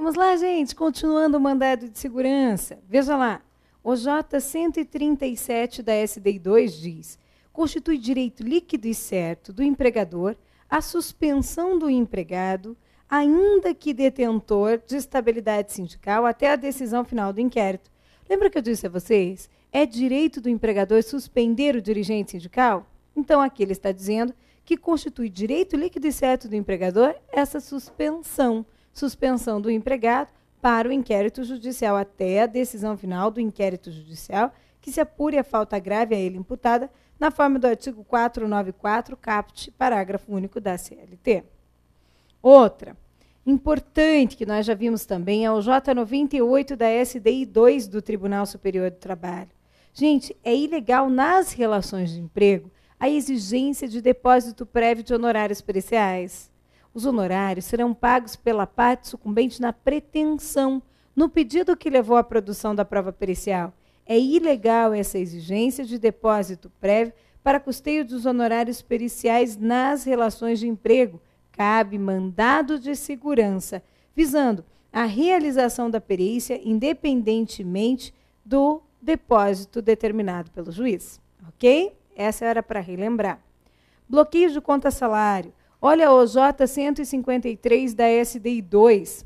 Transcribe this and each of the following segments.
Vamos lá, gente, continuando o mandado de segurança. Veja lá, o J 137 da SDI 2 diz: constitui direito líquido e certo do empregador a suspensão do empregado, ainda que detentor de estabilidade sindical, até a decisão final do inquérito. Lembra que eu disse a vocês? É direito do empregador suspender o dirigente sindical? Então, aqui ele está dizendo que constitui direito líquido e certo do empregador essa suspensão do empregado para o inquérito judicial, até a decisão final do inquérito judicial, que se apure a falta grave a ele imputada, na forma do artigo 494, caput, parágrafo único da CLT. Outra, importante, que nós já vimos também, é o J98 da SDI 2 do Tribunal Superior do Trabalho. Gente, é ilegal nas relações de emprego a exigência de depósito prévio de honorários periciais. Os honorários serão pagos pela parte sucumbente na pretensão, no pedido que levou à produção da prova pericial. É ilegal essa exigência de depósito prévio para custeio dos honorários periciais nas relações de emprego. Cabe mandado de segurança, visando a realização da perícia independentemente do depósito determinado pelo juiz. Ok? Essa era para relembrar. Bloqueio de conta salário. Olha o J 153 da SDI 2.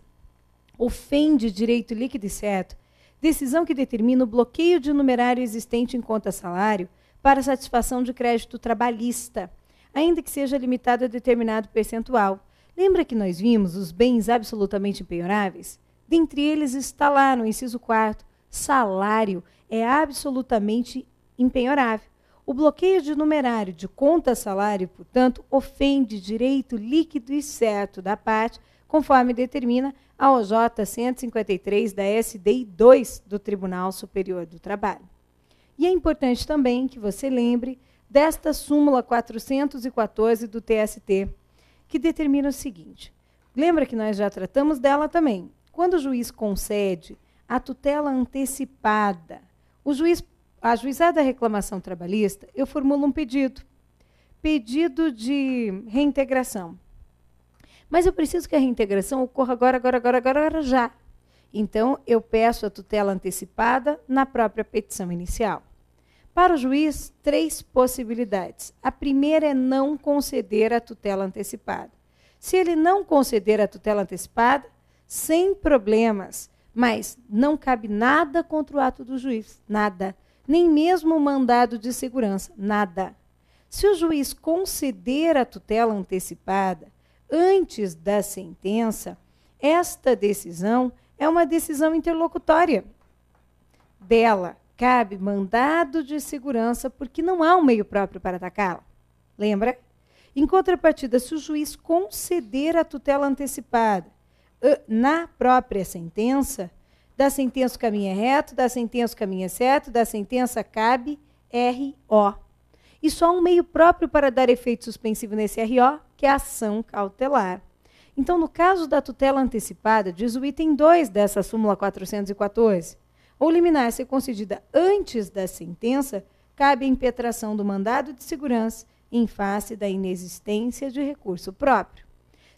Ofende direito líquido e certo. Decisão que determina o bloqueio de numerário existente em conta salário para satisfação de crédito trabalhista, ainda que seja limitado a determinado percentual. Lembra que nós vimos os bens absolutamente impenhoráveis? Dentre eles está lá no inciso 4º, salário é absolutamente impenhorável. O bloqueio de numerário de conta salário, portanto, ofende direito líquido e certo da parte, conforme determina a OJ 153 da SDI 2 do Tribunal Superior do Trabalho. E é importante também que você lembre desta súmula 414 do TST, que determina o seguinte. Lembra que nós já tratamos dela também. Quando o juiz concede a tutela antecipada, a ajuizada da reclamação trabalhista, eu formulo um pedido de reintegração. Mas eu preciso que a reintegração ocorra agora, já. Então, eu peço a tutela antecipada na própria petição inicial. Para o juiz, 3 possibilidades. A primeira é não conceder a tutela antecipada. Se ele não conceder a tutela antecipada, sem problemas, mas não cabe nada contra o ato do juiz, nada. Nem mesmo o mandado de segurança, nada. Se o juiz conceder a tutela antecipada antes da sentença, esta decisão é uma decisão interlocutória. Dela cabe mandado de segurança porque não há um meio próprio para atacá-la. Lembra? Em contrapartida, se o juiz conceder a tutela antecipada na própria sentença, da sentença o caminho é reto, da sentença o caminho é certo, da sentença cabe RO. E só um meio próprio para dar efeito suspensivo nesse RO, que é a ação cautelar. Então, no caso da tutela antecipada, diz o item 2 dessa súmula 414, ou liminar ser concedida antes da sentença, cabe a impetração do mandado de segurança em face da inexistência de recurso próprio.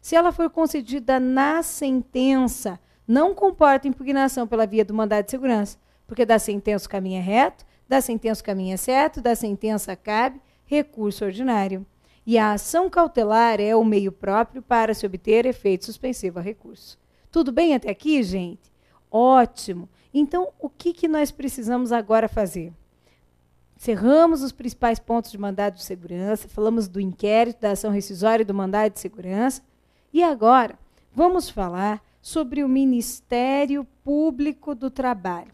Se ela for concedida na sentença, não comporta impugnação pela via do mandado de segurança, porque da sentença o caminho é reto, da sentença o caminho é certo, da sentença cabe recurso ordinário. E a ação cautelar é o meio próprio para se obter efeito suspensivo a recurso. Tudo bem até aqui, gente? Ótimo. Então, o que nós precisamos agora fazer? Encerramos os principais pontos de mandado de segurança, falamos do inquérito, da ação rescisória e do mandado de segurança, e agora vamos falar sobre o Ministério Público do Trabalho.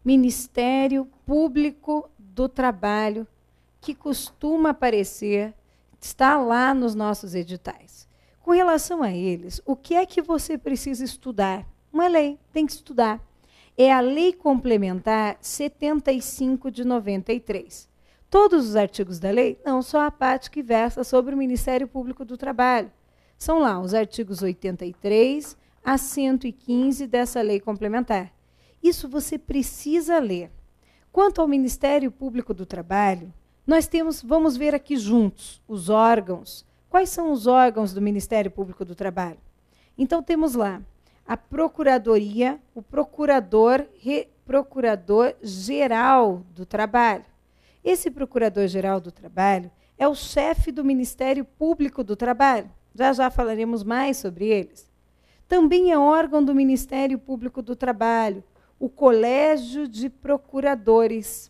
Ministério Público do Trabalho, que costuma aparecer, está lá nos nossos editais. Com relação a eles, o que é que você precisa estudar? Uma lei, tem que estudar. É a Lei Complementar 75 de 93. Todos os artigos da lei? Não, só a parte que versa sobre o Ministério Público do Trabalho. São lá os artigos 83 a 115 dessa lei complementar. Isso você precisa ler. Quanto ao Ministério Público do Trabalho, nós vamos ver aqui juntos os órgãos. Quais são os órgãos do Ministério Público do Trabalho? Então, temos lá a Procuradoria, o Procurador-Geral do Trabalho. Esse Procurador-Geral do Trabalho é o chefe do Ministério Público do Trabalho. Já já falaremos mais sobre eles. Também é órgão do Ministério Público do Trabalho, o Colégio de Procuradores.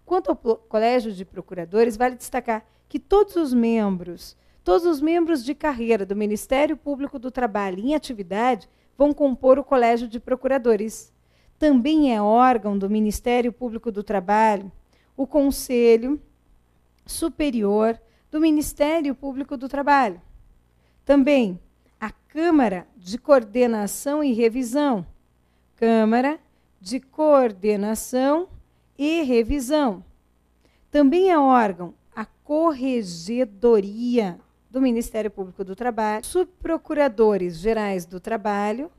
Quanto ao Colégio de Procuradores, vale destacar que todos os membros de carreira do Ministério Público do Trabalho em atividade vão compor o Colégio de Procuradores. Também é órgão do Ministério Público do Trabalho o Conselho Superior do Ministério Público do Trabalho. Também a Câmara de Coordenação e Revisão. Câmara de Coordenação e Revisão. Também é órgão a Corregedoria do Ministério Público do Trabalho, subprocuradores gerais do trabalho,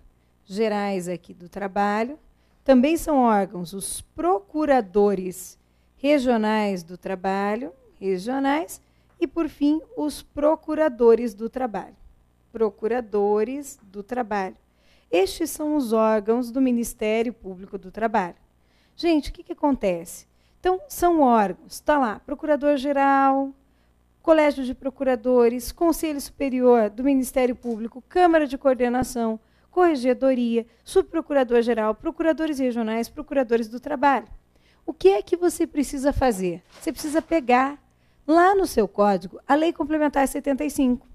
gerais aqui do trabalho, também são órgãos os procuradores regionais do trabalho, regionais, e, por fim, os procuradores do trabalho. Procuradores do trabalho. Estes são os órgãos do Ministério Público do Trabalho. Gente, o que acontece? Então, são órgãos, está lá, Procurador-Geral, Colégio de Procuradores, Conselho Superior do Ministério Público, Câmara de Coordenação, Corregedoria, Subprocurador-Geral, Procuradores Regionais, Procuradores do Trabalho. O que é que você precisa fazer? Você precisa pegar lá no seu código a Lei Complementar 75.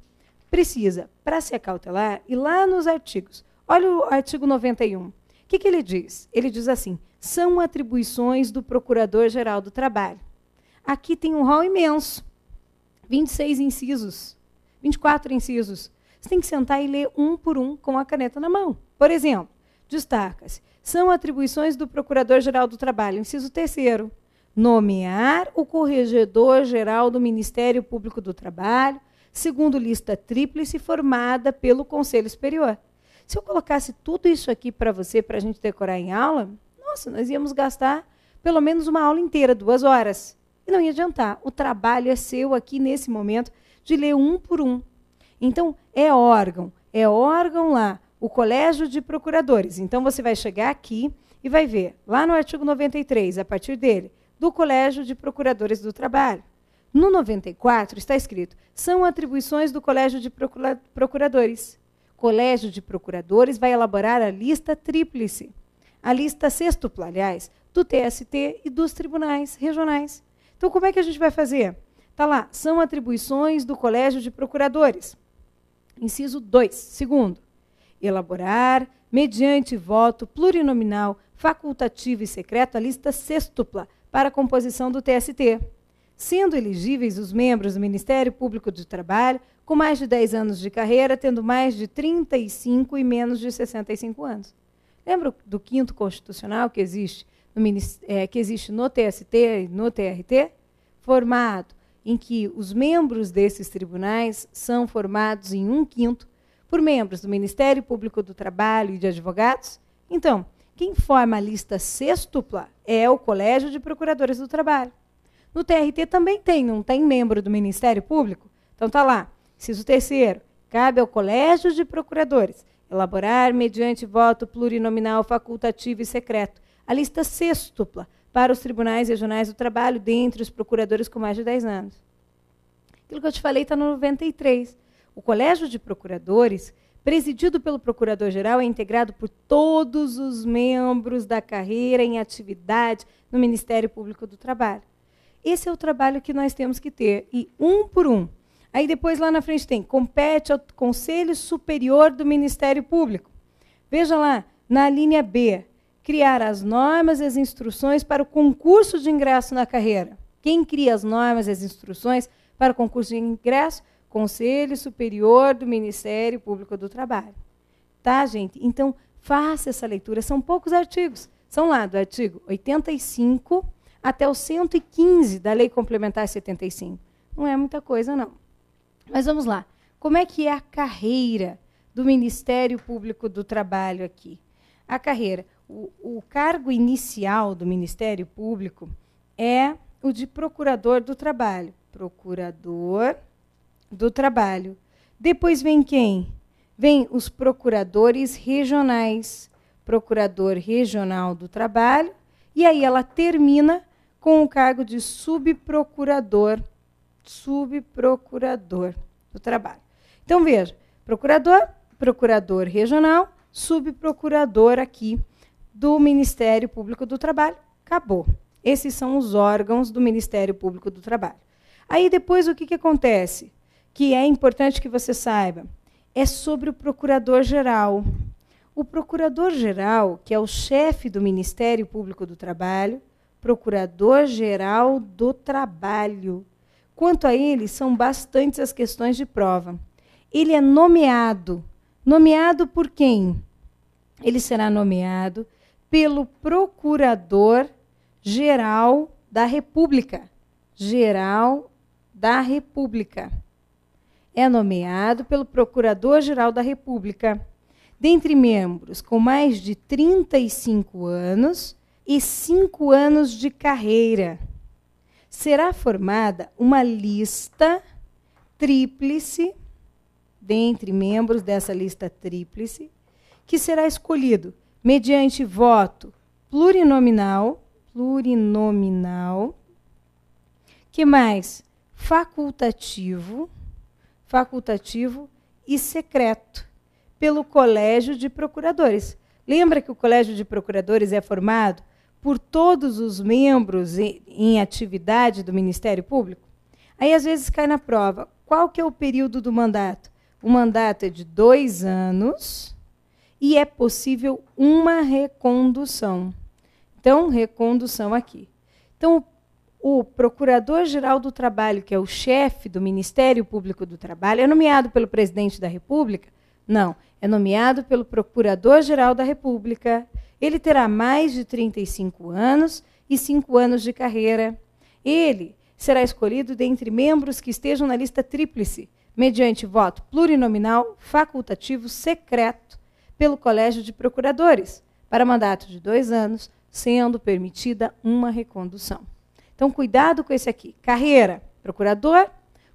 Precisa, para se acautelar, ir lá nos artigos. Olha o artigo 91. O que ele diz? Ele diz assim, são atribuições do Procurador-Geral do Trabalho. Aqui tem um rol imenso, 26 incisos, 24 incisos. Você tem que sentar e ler um por um com a caneta na mão. Por exemplo, destaca-se, são atribuições do Procurador-Geral do Trabalho, inciso 3º, nomear o Corregedor-Geral do Ministério Público do Trabalho, segundo lista tríplice formada pelo Conselho Superior. Se eu colocasse tudo isso aqui para você, para a gente decorar em aula, nossa, nós íamos gastar pelo menos uma aula inteira, 2 horas. E não ia adiantar. O trabalho é seu aqui nesse momento de ler um por um. Então, é órgão lá, o Colégio de Procuradores. Então, você vai chegar aqui e vai ver, lá no artigo 93, a partir dele, do Colégio de Procuradores do Trabalho. No 94 está escrito, são atribuições do Colégio de Procuradores. Colégio de Procuradores vai elaborar a lista tríplice, a lista sextupla, aliás, do TST e dos tribunais regionais. Então, como é que a gente vai fazer? Está lá, são atribuições do Colégio de Procuradores. Inciso 2, segundo, elaborar, mediante voto plurinominal, facultativo e secreto, a lista sextupla para a composição do TST, sendo elegíveis os membros do Ministério Público do Trabalho com mais de 10 anos de carreira, tendo mais de 35 e menos de 65 anos. Lembra do 5º Constitucional que existe no TST e no TRT? Formado em que os membros desses tribunais são formados em 1/5 por membros do Ministério Público do Trabalho e de advogados. Então, quem forma a lista sextupla é o Colégio de Procuradores do Trabalho. No TRT também não tem membro do Ministério Público? Então está lá, inciso 3º, cabe ao Colégio de Procuradores elaborar, mediante voto plurinominal, facultativo e secreto, a lista sextupla para os tribunais regionais do trabalho, dentre os procuradores com mais de 10 anos. Aquilo que eu te falei está no 93. O Colégio de Procuradores, presidido pelo Procurador-Geral, é integrado por todos os membros da carreira em atividade no Ministério Público do Trabalho. Esse é o trabalho que nós temos que ter, e um por um. Aí depois lá na frente tem, compete ao Conselho Superior do Ministério Público. Veja lá, na linha B, criar as normas e as instruções para o concurso de ingresso na carreira. Quem cria as normas e as instruções para o concurso de ingresso? Conselho Superior do Ministério Público do Trabalho. Tá, gente? Então, faça essa leitura. São poucos artigos. São lá do artigo 85 até o 115 da Lei Complementar 75. Não é muita coisa, não. Mas vamos lá. Como é que é a carreira do Ministério Público do Trabalho aqui? A carreira. O cargo inicial do Ministério Público é o de Procurador do Trabalho. Procurador do Trabalho. Depois vem quem? vem os procuradores regionais, procurador regional do trabalho, e aí ela termina com o cargo de subprocurador do trabalho. Então, veja, procurador, procurador regional, subprocurador aqui do Ministério Público do Trabalho, acabou. Esses são os órgãos do Ministério Público do Trabalho. Aí, depois, o que acontece? Que é importante que você saiba, é sobre o procurador-geral. O procurador-geral, que é o chefe do Ministério Público do Trabalho, procurador-geral do trabalho. Quanto a ele, são bastantes as questões de prova. Ele é nomeado. Nomeado por quem? Ele será nomeado pelo Procurador-Geral da República. Geral da República. É nomeado pelo Procurador-Geral da República. Dentre membros com mais de 35 anos e 5 anos de carreira, será formada uma lista tríplice, dentre membros dessa lista tríplice, que será escolhido mediante voto plurinominal, que mais? Facultativo e secreto, pelo Colégio de Procuradores. Lembra que o Colégio de Procuradores é formado por todos os membros em atividade do Ministério Público? Aí, às vezes, cai na prova. Qual que é o período do mandato? O mandato é de 2 anos e é possível uma recondução. Então, recondução aqui. Então, o Procurador-Geral do Trabalho, que é o chefe do Ministério Público do Trabalho, é nomeado pelo Presidente da República? Não, é nomeado pelo Procurador-Geral da República. Ele terá mais de 35 anos e 5 anos de carreira. Ele será escolhido dentre membros que estejam na lista tríplice, mediante voto plurinominal, facultativo, secreto, pelo Colégio de Procuradores, para mandato de 2 anos, sendo permitida uma recondução. Então, cuidado com esse aqui. Carreira, procurador,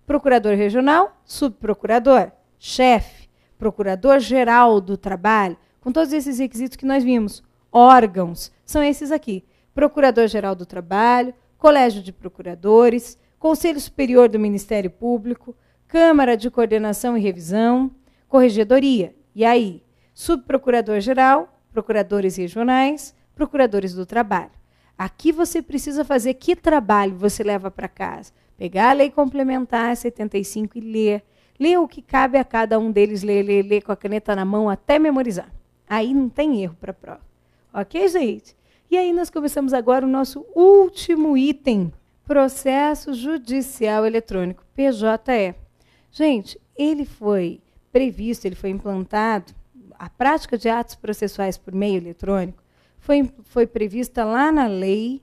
procurador regional, subprocurador, chefe, procurador-geral do trabalho, com todos esses requisitos que nós vimos. Órgãos, são esses aqui. Procurador-geral do trabalho, Colégio de Procuradores, Conselho Superior do Ministério Público, Câmara de Coordenação e Revisão, Corregedoria. E aí? Subprocurador-geral, procuradores regionais, procuradores do trabalho. Aqui você precisa fazer que trabalho você leva para casa? Pegar a lei complementar 75 e ler. Ler o que cabe a cada um deles, ler com a caneta na mão até memorizar. Aí não tem erro para a prova. Ok, gente? E aí nós começamos agora o nosso último item, processo judicial eletrônico, PJE. Gente, ele foi previsto, ele foi implantado, a prática de atos processuais por meio eletrônico foi prevista lá na Lei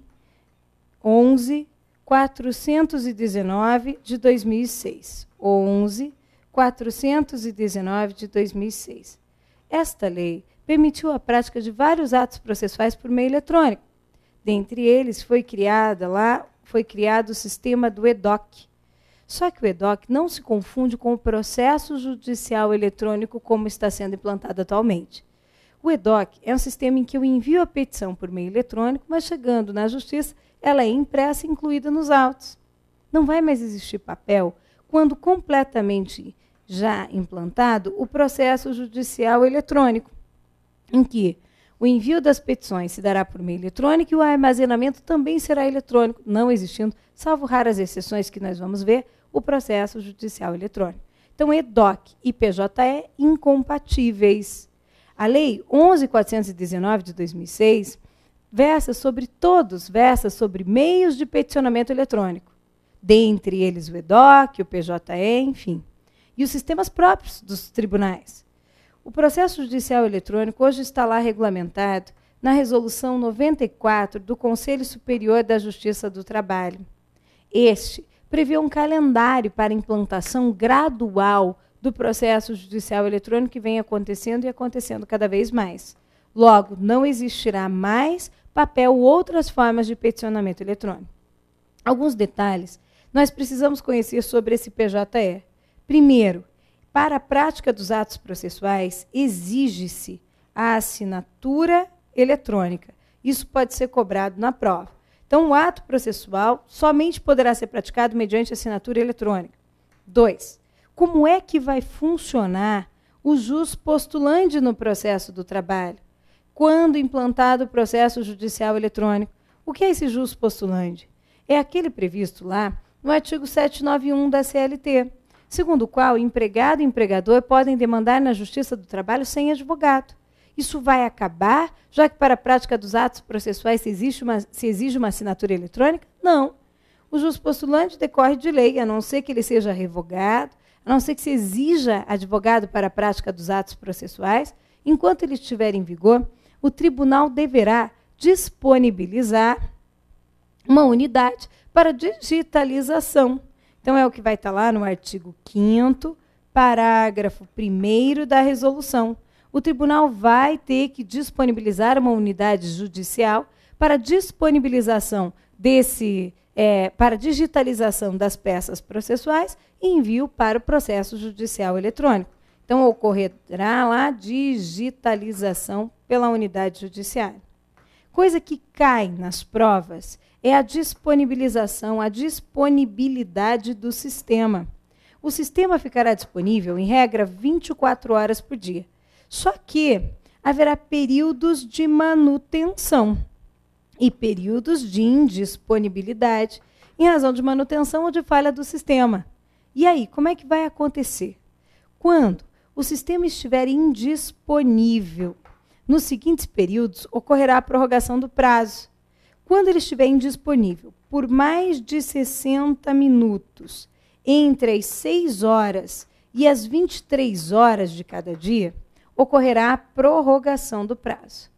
11.419 de 2006. 11.419 de 2006. Esta lei permitiu a prática de vários atos processuais por meio eletrônico. Dentre eles, foi criado o sistema do EDOC. Só que o EDOC não se confunde com o processo judicial eletrônico como está sendo implantado atualmente. O EDOC é um sistema em que eu envio a petição por meio eletrônico, mas chegando na justiça, ela é impressa e incluída nos autos. Não vai mais existir papel quando completamente já implantado o processo judicial eletrônico, em que o envio das petições se dará por meio eletrônico e o armazenamento também será eletrônico, não existindo, salvo raras exceções que nós vamos ver, o processo judicial eletrônico. Então, EDOC e PJE incompatíveis. A Lei 11.419 de 2006 versa sobre meios de peticionamento eletrônico, dentre eles o EDOC, o PJE, enfim, e os sistemas próprios dos tribunais. O processo judicial eletrônico hoje está lá regulamentado na Resolução 94 do Conselho Superior da Justiça do Trabalho. Este prevê um calendário para implantação gradual do processo judicial eletrônico que vem acontecendo e acontecendo cada vez mais. Logo, não existirá mais papel ou outras formas de peticionamento eletrônico. Alguns detalhes nós precisamos conhecer sobre esse PJE. Primeiro, para a prática dos atos processuais, exige-se a assinatura eletrônica. Isso pode ser cobrado na prova. Então, o ato processual somente poderá ser praticado mediante assinatura eletrônica. 2. Como é que vai funcionar o jus postulandi no processo do trabalho? Quando implantado o processo judicial eletrônico. O que é esse jus postulandi? É aquele previsto lá no artigo 791 da CLT, segundo o qual empregado e empregador podem demandar na Justiça do Trabalho sem advogado. Isso vai acabar, já que para a prática dos atos processuais se exige uma assinatura eletrônica? Não. O jus postulandi decorre de lei, a não ser que ele seja revogado, a não ser que se exija advogado para a prática dos atos processuais. Enquanto ele estiver em vigor, o tribunal deverá disponibilizar uma unidade para digitalização. Então, é o que vai estar lá no artigo 5º, parágrafo 1º da resolução. O tribunal vai ter que disponibilizar uma unidade judicial para disponibilização para digitalização das peças processuais e envio para o processo judicial eletrônico. Então, ocorrerá lá digitalização pela unidade judiciária. Coisa que cai nas provas é a disponibilização, a disponibilidade do sistema. O sistema ficará disponível, em regra, 24 horas por dia. Só que haverá períodos de manutenção e períodos de indisponibilidade em razão de manutenção ou de falha do sistema. E aí, como é que vai acontecer? Quando o sistema estiver indisponível, nos seguintes períodos ocorrerá a prorrogação do prazo. Quando ele estiver indisponível por mais de 60 minutos, entre as 6 horas e as 23 horas de cada dia, ocorrerá a prorrogação do prazo.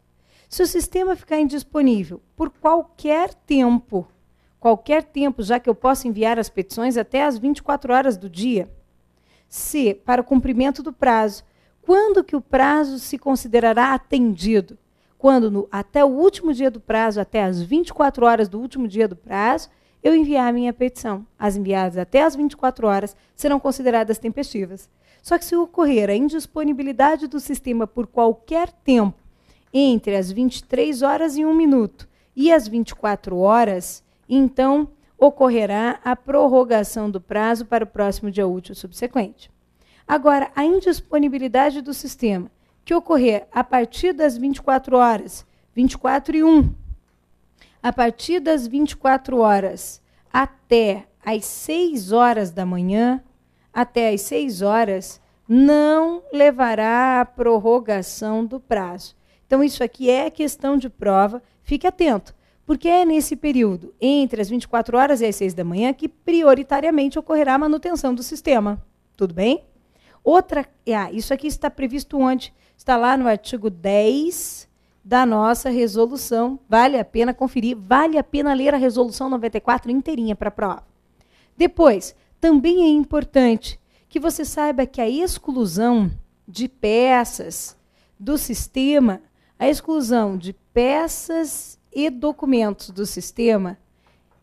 Se o sistema ficar indisponível por qualquer tempo, já que eu posso enviar as petições até as 24 horas do dia, se, para o cumprimento do prazo, quando que o prazo se considerará atendido? Quando, até o último dia do prazo, até as 24 horas do último dia do prazo, eu enviar a minha petição. As enviadas até as 24 horas serão consideradas tempestivas. Só que se ocorrer a indisponibilidade do sistema por qualquer tempo, entre as 23 horas e 1 minuto e as 24 horas, então ocorrerá a prorrogação do prazo para o próximo dia útil subsequente. Agora, a indisponibilidade do sistema, que ocorrer a partir das 24 horas, 24 e 1, a partir das 24 horas até as 6 horas da manhã, até as 6 horas, não levará à prorrogação do prazo. Então, isso aqui é questão de prova, fique atento, porque é nesse período, entre as 24 horas e as 6 da manhã, que prioritariamente ocorrerá a manutenção do sistema. Tudo bem? Isso aqui está previsto onde? Está lá no artigo 10 da nossa resolução. Vale a pena conferir, vale a pena ler a resolução 94 inteirinha para a prova. Depois, também é importante que você saiba que a exclusão de peças do sistema, a exclusão de peças e documentos do sistema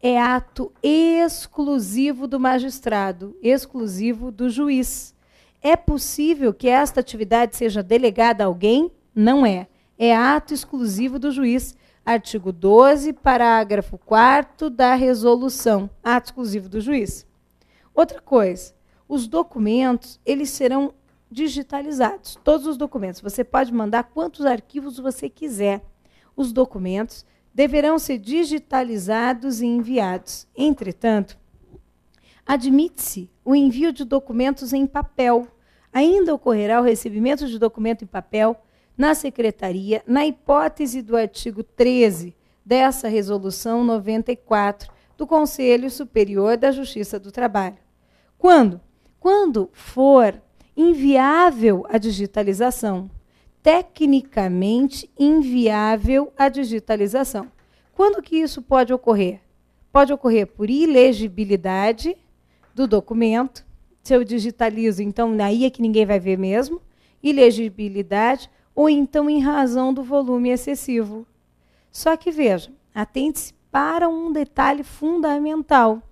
é ato exclusivo do magistrado, exclusivo do juiz. É possível que esta atividade seja delegada a alguém? Não é. É ato exclusivo do juiz. Artigo 12, parágrafo 4º da resolução. Ato exclusivo do juiz. Outra coisa, os documentos, eles serão digitalizados. Todos os documentos. Você pode mandar quantos arquivos você quiser. Os documentos deverão ser digitalizados e enviados. Entretanto, admite-se o envio de documentos em papel. Ainda ocorrerá o recebimento de documento em papel na secretaria, na hipótese do artigo 13 dessa resolução 94 do Conselho Superior da Justiça do Trabalho. Quando? Quando for inviável a digitalização, tecnicamente inviável a digitalização. Quando que isso pode ocorrer? Pode ocorrer por ilegibilidade do documento. Se eu digitalizo, então aí é que ninguém vai ver mesmo. Ilegibilidade, ou então em razão do volume excessivo. Só que veja, atente-se para um detalhe fundamental.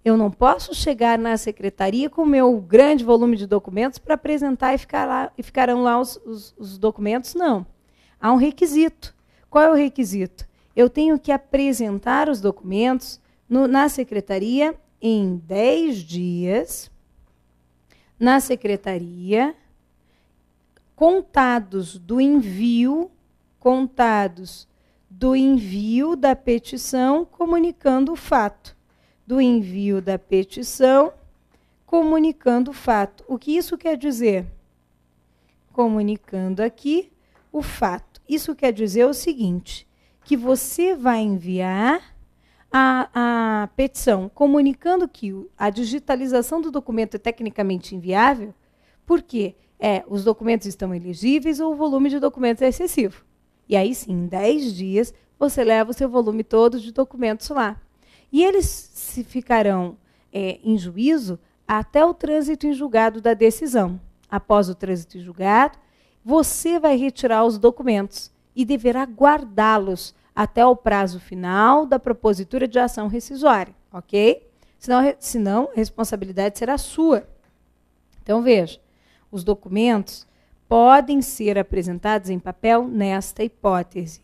Eu não posso chegar na secretaria com o meu grande volume de documentos para apresentar e ficarão lá os documentos, não. Há um requisito. Qual é o requisito? Eu tenho que apresentar os documentos na secretaria em 10 dias, na secretaria, contados do envio da petição, comunicando o fato. Do envio da petição, comunicando o fato. O que isso quer dizer? Comunicando aqui o fato. Isso quer dizer o seguinte, que você vai enviar a petição comunicando que a digitalização do documento é tecnicamente inviável, porque os documentos estão elegíveis ou o volume de documentos é excessivo. E aí sim, em 10 dias, você leva o seu volume todo de documentos lá. E eles se ficarão em juízo até o trânsito em julgado da decisão. Após o trânsito em julgado, você vai retirar os documentos e deverá guardá-los até o prazo final da propositura de ação rescisória, ok? Senão a responsabilidade será sua. Então, veja, os documentos podem ser apresentados em papel nesta hipótese.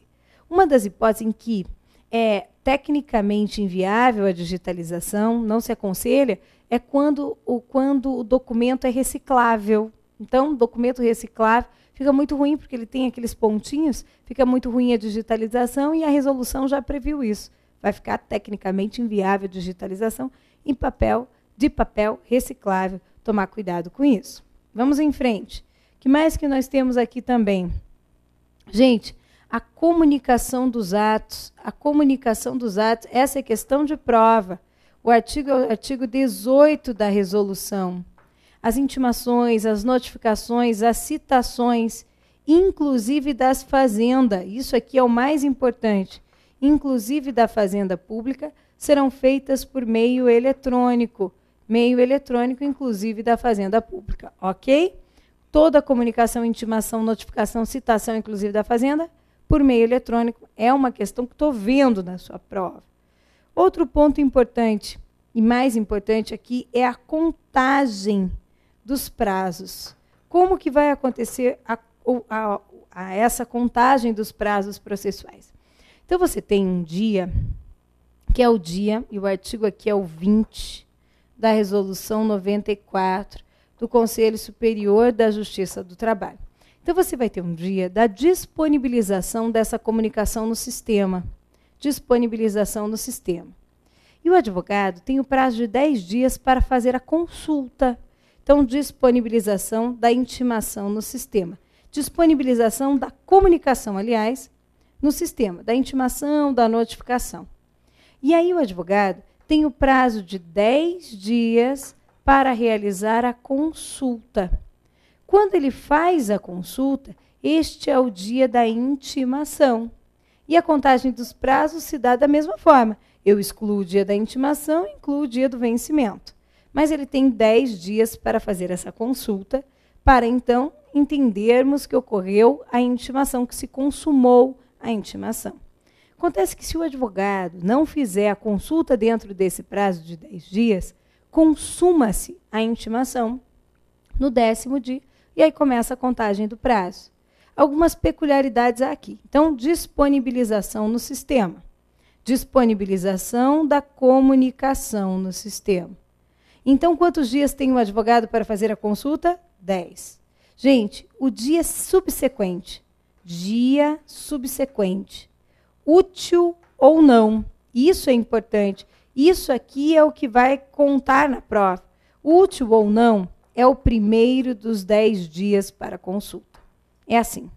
Uma das hipóteses em que é tecnicamente inviável a digitalização, não se aconselha, é quando o documento é reciclável. Então, documento reciclável fica muito ruim, porque ele tem aqueles pontinhos, fica muito ruim a digitalização e a resolução já previu isso. Vai ficar tecnicamente inviável a digitalização de papel reciclável. Tomar cuidado com isso. Vamos em frente. O que mais que nós temos aqui também? Gente, a comunicação dos atos. A comunicação dos atos, essa é questão de prova. O artigo 18 da resolução. As intimações, as notificações, as citações, inclusive das fazendas, isso aqui é o mais importante, inclusive da fazenda pública, serão feitas por meio eletrônico, inclusive da fazenda pública, ok? Toda comunicação, intimação, notificação, citação, inclusive da fazenda, por meio eletrônico, é uma questão que estou vendo na sua prova. Outro ponto importante, e mais importante aqui, é a contagem dos prazos. Como que vai acontecer essa contagem dos prazos processuais? Então, você tem um dia, que é o dia, e o artigo aqui é o 20, da Resolução 94, do Conselho Superior da Justiça do Trabalho. Então, você vai ter um dia da disponibilização dessa comunicação no sistema. Disponibilização no sistema. E o advogado tem o prazo de 10 dias para fazer a consulta. Então, disponibilização da intimação no sistema. Disponibilização da comunicação, aliás, no sistema, da intimação, da notificação. E aí o advogado tem o prazo de 10 dias para realizar a consulta. Quando ele faz a consulta, este é o dia da intimação. E a contagem dos prazos se dá da mesma forma. Eu excluo o dia da intimação e incluo o dia do vencimento. Mas ele tem 10 dias para fazer essa consulta, para então entendermos que ocorreu a intimação, que se consumou a intimação. Acontece que se o advogado não fizer a consulta dentro desse prazo de 10 dias, consuma-se a intimação no 10º dia, e aí começa a contagem do prazo. Algumas peculiaridades aqui. Então, disponibilização no sistema. Disponibilização da comunicação no sistema. Então, quantos dias tem o advogado para fazer a consulta? 10. Gente, o dia subsequente. Dia subsequente. Útil ou não. Isso é importante. Isso aqui é o que vai contar na prova. Útil ou não é o primeiro dos 10 dias para consulta. É assim.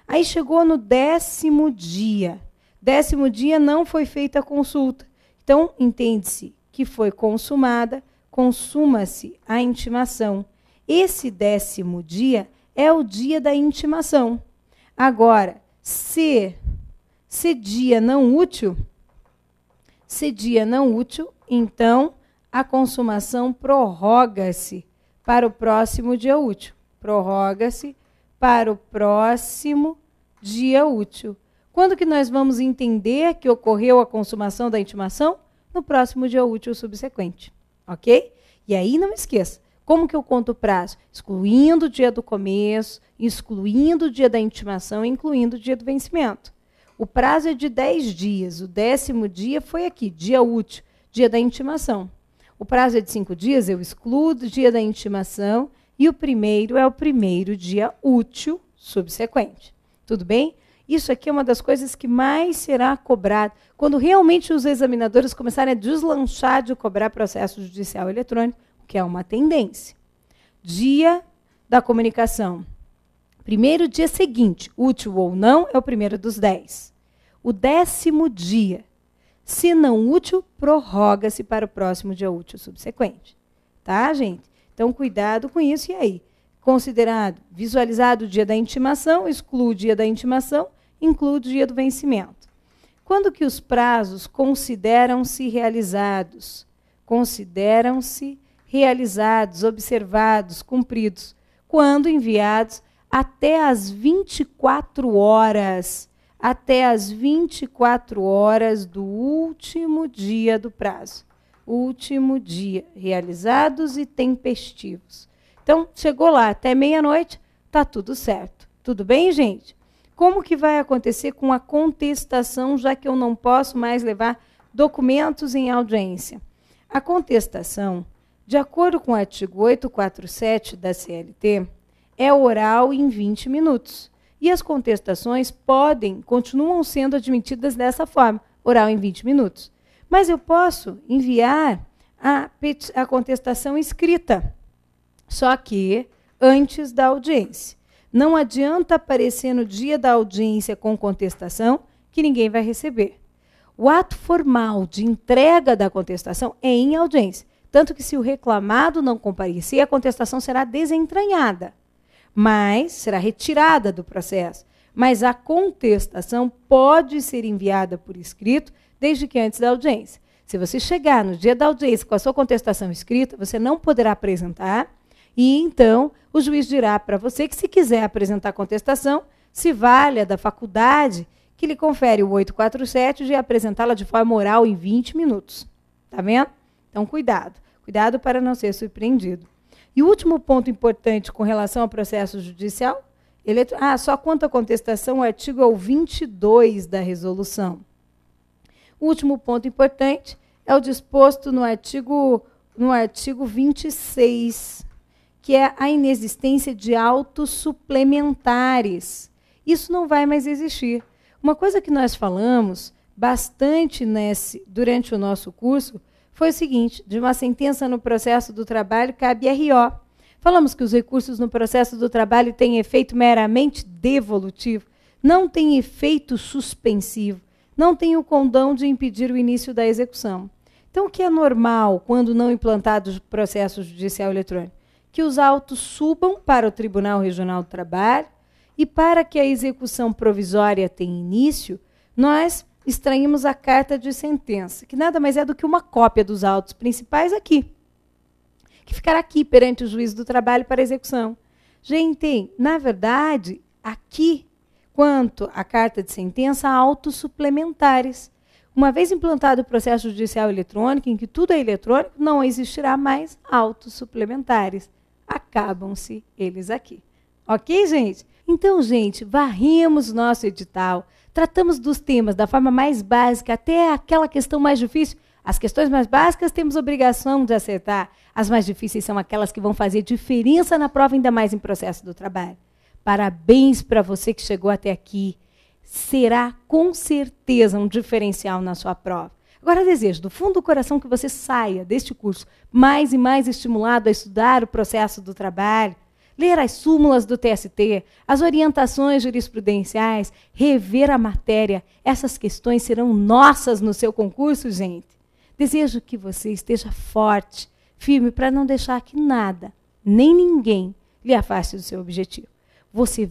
Aí chegou no 10º dia. 10º dia não foi feita a consulta. Então, entende-se que foi consumada, consuma-se a intimação. Esse 10º dia é o dia da intimação. Agora, se dia não útil, então a consumação prorroga-se para o próximo dia útil. Prorroga-se para o próximo dia útil. Quando que nós vamos entender que ocorreu a consumação da intimação? no próximo dia útil subsequente. Ok? E aí não esqueça, como que eu conto o prazo? Excluindo o dia do começo, excluindo o dia da intimação, incluindo o dia do vencimento. O prazo é de 10 dias, o 10º dia foi aqui, dia útil, dia da intimação. O prazo é de 5 dias, eu excluo o dia da intimação e o primeiro é o primeiro dia útil subsequente. Tudo bem? Isso aqui é uma das coisas que mais será cobrado quando realmente os examinadores começarem a deslanchar de cobrar processo judicial eletrônico, que é uma tendência. Dia da comunicação. Primeiro dia seguinte, útil ou não, é o primeiro dos 10. O 10º dia, se não útil, prorroga-se para o próximo dia útil subsequente. Tá, gente? Então, cuidado com isso. E aí? Considerado, visualizado o dia da intimação, exclui o dia da intimação, inclui o dia do vencimento. Quando que os prazos consideram-se realizados? Consideram-se realizados, observados, cumpridos, quando enviados até as 24 horas, até as 24 horas do último dia do prazo. Último dia, realizados e tempestivos. Então, chegou lá até meia-noite, está tudo certo. Tudo bem, gente? Como que vai acontecer com a contestação, já que eu não posso mais levar documentos em audiência? A contestação, de acordo com o artigo 847 da CLT, é oral em 20 minutos. E as contestações continuam sendo admitidas dessa forma, oral em 20 minutos. Mas eu posso enviar a contestação escrita, só que antes da audiência. Não adianta aparecer no dia da audiência com contestação, que ninguém vai receber. O ato formal de entrega da contestação é em audiência. Tanto que, se o reclamado não comparecer, a contestação será desentranhada, mas será retirada do processo. Mas a contestação pode ser enviada por escrito, desde que antes da audiência. Se você chegar no dia da audiência com a sua contestação escrita, você não poderá apresentar, e então o juiz dirá para você que, se quiser apresentar a contestação, se valha da faculdade que lhe confere o 847 de apresentá-la de forma oral em 20 minutos. Tá vendo? Então, cuidado. Cuidado para não ser surpreendido. E o último ponto importante com relação ao processo judicial, só quanto à contestação, o artigo é o 22 da resolução. O último ponto importante é o disposto no artigo 26, que é a inexistência de autos suplementares. Isso não vai mais existir. Uma coisa que nós falamos bastante durante o nosso curso foi o seguinte: de uma sentença no processo do trabalho cabe RO. Falamos que os recursos no processo do trabalho têm efeito meramente devolutivo, não têm efeito suspensivo, não têm o condão de impedir o início da execução. Então, o que é normal quando não implantado o processo judicial eletrônico? Que os autos subam para o Tribunal Regional do Trabalho e, para que a execução provisória tenha início, nós extraímos a carta de sentença, que nada mais é do que uma cópia dos autos principais aqui, que ficará aqui perante o juiz do trabalho para execução. Gente, na verdade, aqui, quanto à carta de sentença, há autos suplementares. Uma vez implantado o processo judicial eletrônico, em que tudo é eletrônico, não existirá mais autos suplementares. Acabam-se eles aqui. Ok, gente? Então, gente, varremos o nosso edital, tratamos dos temas da forma mais básica até aquela questão mais difícil. As questões mais básicas temos obrigação de acertar. As mais difíceis são aquelas que vão fazer diferença na prova, ainda mais em processo do trabalho. Parabéns para você que chegou até aqui. Será com certeza um diferencial na sua prova. Agora, desejo do fundo do coração que você saia deste curso mais e mais estimulado a estudar o processo do trabalho, ler as súmulas do TST, as orientações jurisprudenciais, rever a matéria. Essas questões serão nossas no seu concurso, gente. Desejo que você esteja forte, firme, para não deixar que nada, nem ninguém, lhe afaste do seu objetivo. Você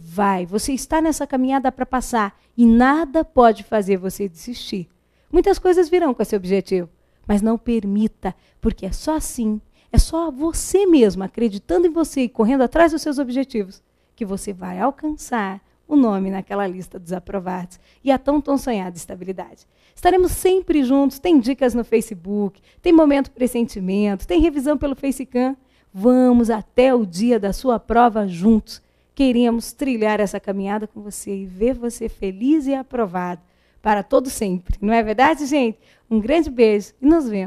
está nessa caminhada para passar e nada pode fazer você desistir. Muitas coisas virão com esse objetivo, mas não permita, porque é só assim, é só você mesmo, acreditando em você e correndo atrás dos seus objetivos, que você vai alcançar o o nome naquela lista dos aprovados e a tão sonhada estabilidade. Estaremos sempre juntos, tem dicas no Facebook, tem momento pressentimento, tem revisão pelo Facecam. Vamos até o dia da sua prova juntos. Queremos trilhar essa caminhada com você e ver você feliz e aprovado para todo sempre. Não é verdade, gente? Um grande beijo e nos vemos.